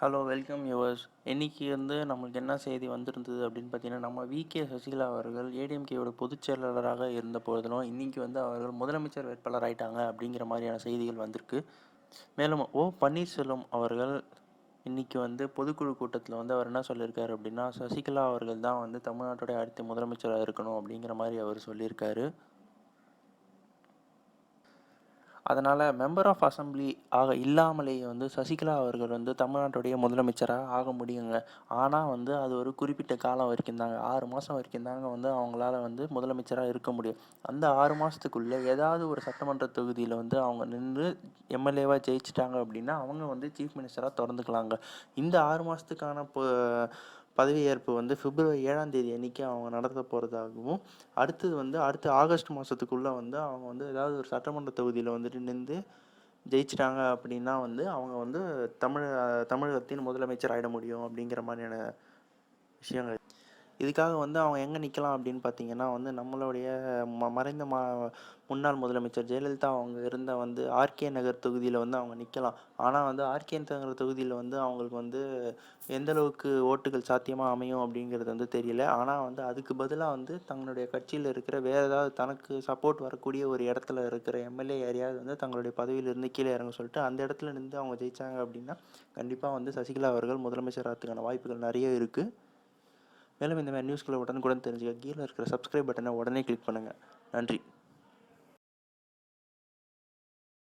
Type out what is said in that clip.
Hello welcome yours. இன்னைக்கு நம்மளுக்கு என்ன செய்தி வந்திருந்தது அப்படின்னு பார்த்தீங்கன்னா, நம்ம விகே சசிகலா அவர்கள் ஏடிஎம்கேயோட பொதுச் செயலாளராக இருந்த பொழுதிலும், இன்னைக்கு அவர்கள் முதலமைச்சர் வேட்பாளர் ஆயிட்டாங்க அப்படிங்கிற மாதிரியான செய்திகள் வந்திருக்கு. மேலும் பன்னீர்செல்வம் அவர்கள் இன்னைக்கு பொதுக்குழு கூட்டத்தில் அவர் என்ன சொல்லியிருக்காரு அப்படின்னா, சசிகலா அவர்கள் தான் தமிழ்நாட்டுடைய அடுத்த முதலமைச்சராக இருக்கணும் அப்படிங்கிற மாதிரி அவர் சொல்லியிருக்காரு. அதனால் மெம்பர் ஆஃப் அசம்பிளி ஆக இல்லாமலேயே சசிகலா அவர்கள் தமிழ்நாட்டுடைய முதலமைச்சராக ஆக முடியுங்க. ஆனால் அது ஒரு குறிப்பிட்ட காலம் வரைக்கும் தாங்க, 6 மாதம் வரைக்கும் தாங்க அவங்களால முதலமைச்சராக இருக்க முடியும். அந்த 6 மாதத்துக்குள்ளே ஏதாவது ஒரு சட்டமன்ற தொகுதியில் அவங்க நின்று எம்எல்ஏவாக ஜெயிச்சிட்டாங்க அப்படின்னா அவங்க சீஃப் மினிஸ்டராக திறந்துக்கலாங்க. இந்த 6 மாதத்துக்கான பதவியேற்பு பிப்ரவரி 7ஆம் தேதி அன்றைக்கி அவங்க நடத்த போகிறதாகவும், அடுத்து ஆகஸ்ட் மாதத்துக்குள்ளே அவங்க ஏதாவது ஒரு சட்டமன்ற தொகுதியில் நின்று ஜெயிச்சிட்டாங்க அப்படின்னா அவங்க தமிழகத்தின் முதலமைச்சர் ஆகிட முடியும் அப்படிங்கிற மாதிரியான விஷயங்கள். இதுக்காக அவங்க எங்கே நிற்கலாம் அப்படின்னு பார்த்தீங்கன்னா நம்மளுடைய மறைந்த முன்னாள் முதலமைச்சர் ஜெயலலிதா அவங்க இருந்த ஆர்கே நகர் தொகுதியில் அவங்க நிற்கலாம். ஆனால் ஆர்கே நகர் தொகுதியில் அவங்களுக்கு எந்த அளவுக்கு ஓட்டுகள் சாத்தியமாக அமையும் அப்படிங்கிறது தெரியல. ஆனால் அதுக்கு பதிலாக தங்களுடைய கட்சியில் இருக்கிற வேறு ஏதாவது தனக்கு சப்போர்ட் வரக்கூடிய ஒரு இடத்துல இருக்கிற எம்எல்ஏ யாரையாவது தங்களுடைய பதவியிலிருந்து கீழே இறங்க சொல்லிட்டு அந்த இடத்துல நின்று அவங்க ஜெயித்தாங்க அப்படின்னா கண்டிப்பாக சசிகலா அவர்கள் முதலமைச்சர் ஆகிறதுக்கான வாய்ப்புகள் நிறைய இருக்குது. மேலும் இந்த மாதிரி நியூஸ்களை உடனுக்குடன் தெரிஞ்சுக்க கீழே இருக்கிற சப்ஸ்கிரைப் பட்டனை உடனே கிளிக் பண்ணுங்கள். நன்றி.